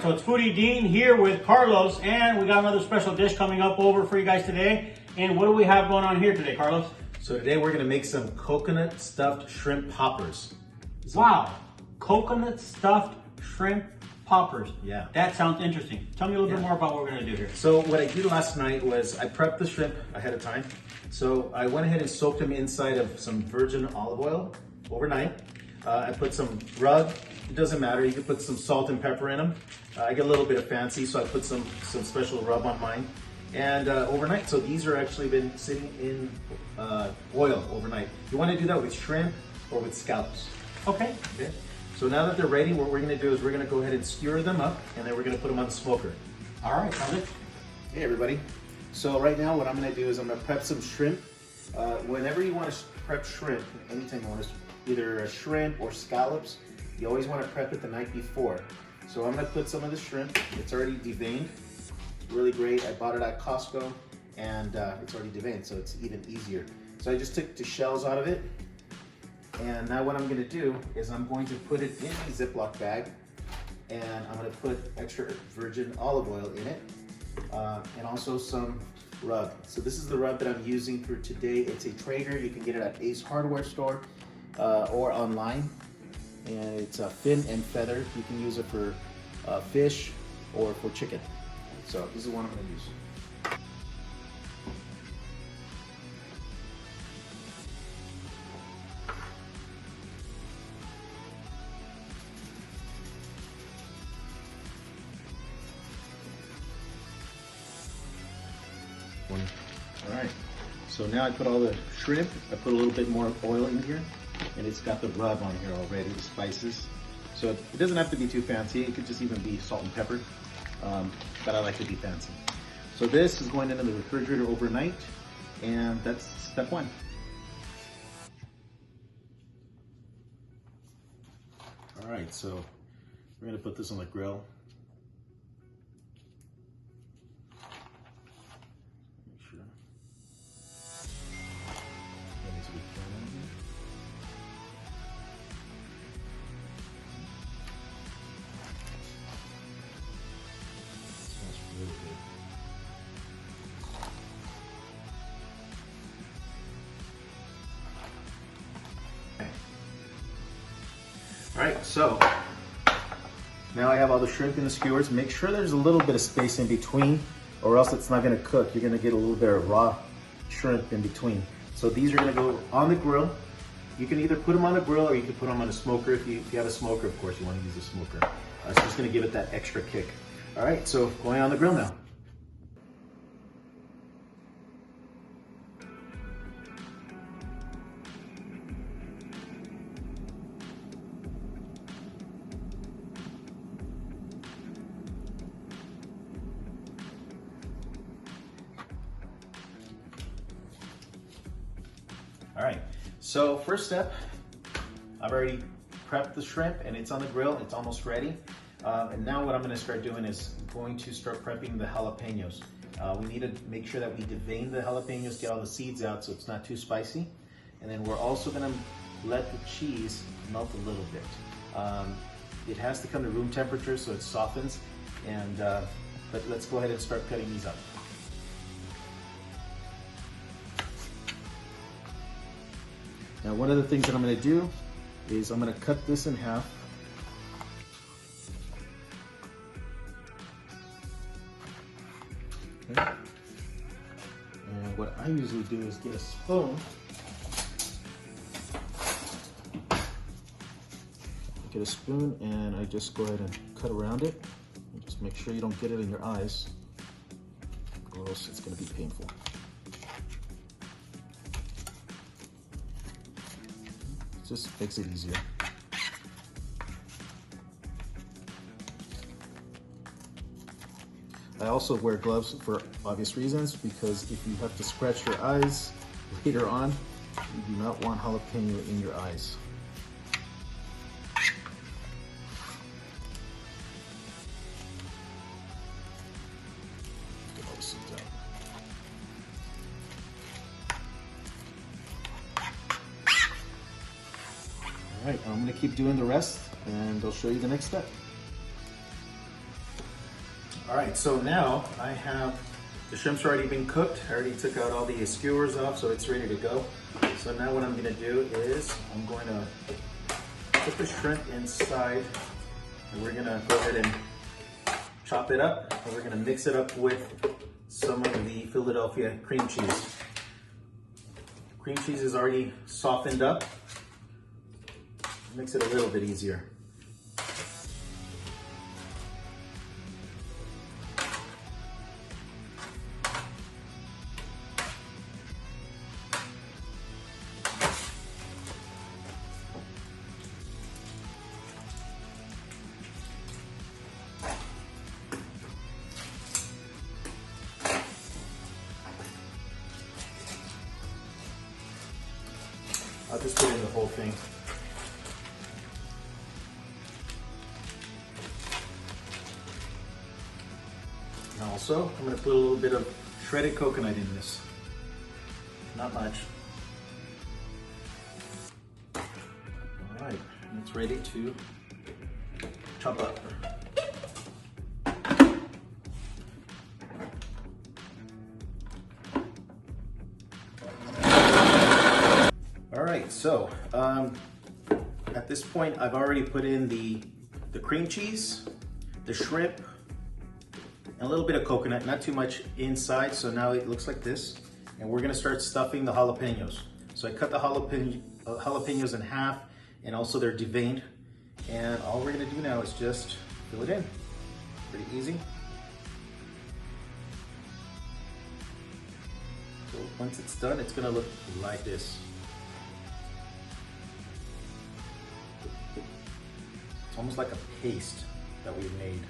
so it's Foodie Dean here with Carlos, and we got another special dish coming up over for you guys today. And what do we have going on here today, Carlos? So today we're gonna make some coconut stuffed shrimp poppers. Wow, coconut stuffed shrimp poppers. Yeah. That sounds interesting. Tell me a little bit more about what we're gonna do here. So what I did last night was I prepped the shrimp ahead of time. So I went ahead and soaked them inside of some virgin olive oil overnight. I put some rub, it doesn't matter, you can put some salt and pepper in them. I get a little bit of fancy, so I put some special rub on mine. And overnight, so these are actually been sitting in oil overnight. You wanna do that with shrimp or with scallops. Okay. So now that they're ready, what we're gonna do is we're gonna go ahead and skewer them up, and then we're gonna put them on the smoker. All right, sounds good. Hey everybody. So right now what I'm gonna do is I'm gonna prep some shrimp. Whenever you wanna prep shrimp, anytime you want either a shrimp or scallops, you always wanna prep it the night before. So I'm gonna put some of the shrimp, it's already deveined, really great. I bought it at Costco, and it's already deveined, so it's even easier. So I just took the shells out of it, and now what I'm gonna do is I'm going to put it in a Ziploc bag, and I'm gonna put extra virgin olive oil in it, and also some rub. So this is the rub that I'm using for today. It's a Traeger. You can get it at Ace Hardware store or online, and it's fin and feather. You can use it for fish or for chicken. So this is what I'm gonna use. All right, so now I put all the shrimp, I put a little bit more oil in here, and it's got the rub on here already, the spices. So it doesn't have to be too fancy, it could just even be salt and pepper, but I like to be fancy. So this is going into the refrigerator overnight, and that's step one. All right, so we're gonna put this on the grill. All right, so now I have all the shrimp in the skewers. Make sure there's a little bit of space in between, or else it's not gonna cook. You're gonna get a little bit of raw shrimp in between. So these are gonna go on the grill. You can either put them on the grill or you can put them on a smoker. If you have a smoker, of course, you wanna use a smoker. It's just gonna give it that extra kick. All right, so going on the grill now. All right, so first step, I've already prepped the shrimp and it's on the grill, it's almost ready. And now what I'm gonna start doing is going to start prepping the jalapenos. We need to make sure that we devein the jalapenos, get all the seeds out so it's not too spicy. And then we're also gonna let the cheese melt a little bit. It has to come to room temperature so it softens, and but let's go ahead and start cutting these up. Now one of the things that I'm gonna do is I'm gonna cut this in half. Okay. And what I usually do is get a spoon. Get a spoon and I just go ahead and cut around it. And just make sure you don't get it in your eyes, or else it's gonna be painful. Just makes it easier. I also wear gloves for obvious reasons, because if you have to scratch your eyes later on, you do not want jalapeno in your eyes. Get all the seeds out. All right, I'm gonna keep doing the rest and I'll show you the next step. All right, so now I have the shrimp's already been cooked. I already took out all the skewers off, so it's ready to go. So now what I'm gonna do is I'm going to put the shrimp inside, and we're gonna go ahead and chop it up, and we're gonna mix it up with some of the Philadelphia cream cheese. Cream cheese is already softened up. Makes it a little bit easier. I'll just put in the whole thing. And also, I'm going to put a little bit of shredded coconut in this. Not much. All right, and it's ready to chop up. All right, so at this point, I've already put in the cream cheese, the shrimp, and a little bit of coconut, not too much inside, so now it looks like this. And we're gonna start stuffing the jalapenos. So I cut the jalapenos in half, and also they're deveined. And all we're gonna do now is just fill it in. Pretty easy. So once it's done, it's gonna look like this. It's almost like a paste that we've made.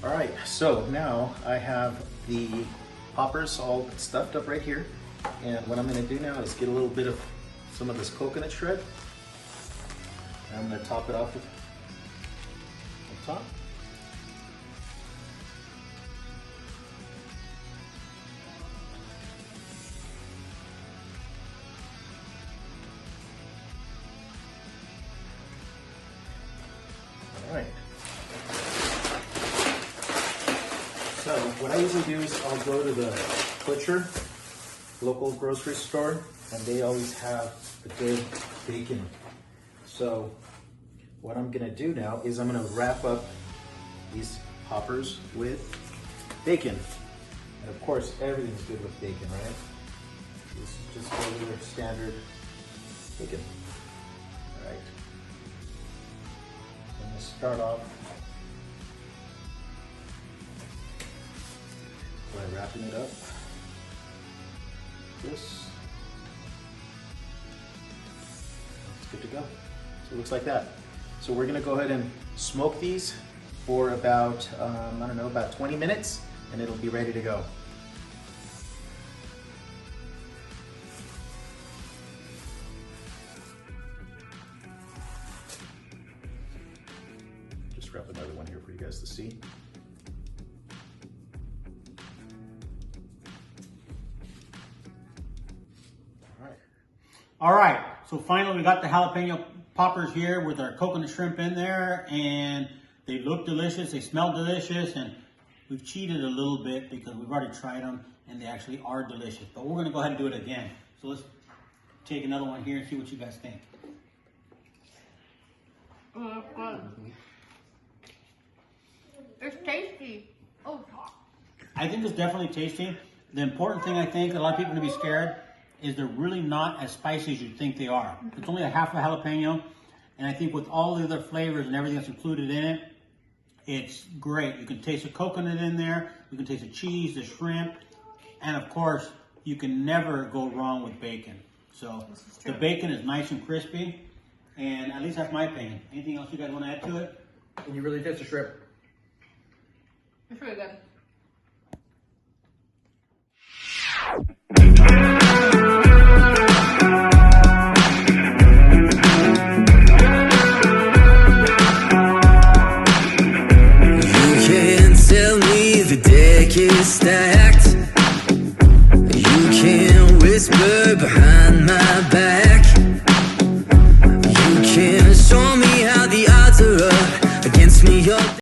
All right, so now I have the poppers all stuffed up right here. And what I'm gonna do now is get a little bit of some of this coconut shred. And I'm gonna top it off with on top. All right. So what I usually do is I'll go to the butcher, local grocery store, and they always have a good bacon. So what I'm gonna do now is I'm gonna wrap up these poppers with bacon. And of course, everything's good with bacon, right? This is just regular standard bacon. All right. So I'm gonna start off by wrapping it up. This. It's good to go. So it looks like that. So we're gonna go ahead and smoke these for about, I don't know, about 20 minutes, and it'll be ready to go. Just wrap another one here for you guys to see. All right, so finally we got the jalapeno poppers here with our coconut shrimp in there, and they look delicious, they smell delicious, and we've cheated a little bit because we've already tried them and they actually are delicious. But we're gonna go ahead and do it again. So let's take another one here and see what you guys think. It's tasty. Oh, I think it's definitely tasty. The important thing I think a lot of people are gonna be scared is they're really not as spicy as you think they are. It's only a half a jalapeno, And I think with all the other flavors and everything that's included in it, it's great. You can taste the coconut in there, you can taste the cheese, the shrimp, and of course, you can never go wrong with bacon. So the bacon is nice and crispy, and at least that's my opinion. Anything else you guys want to add to it? And you really taste the shrimp. It's really good. You can't tell me the deck is stacked.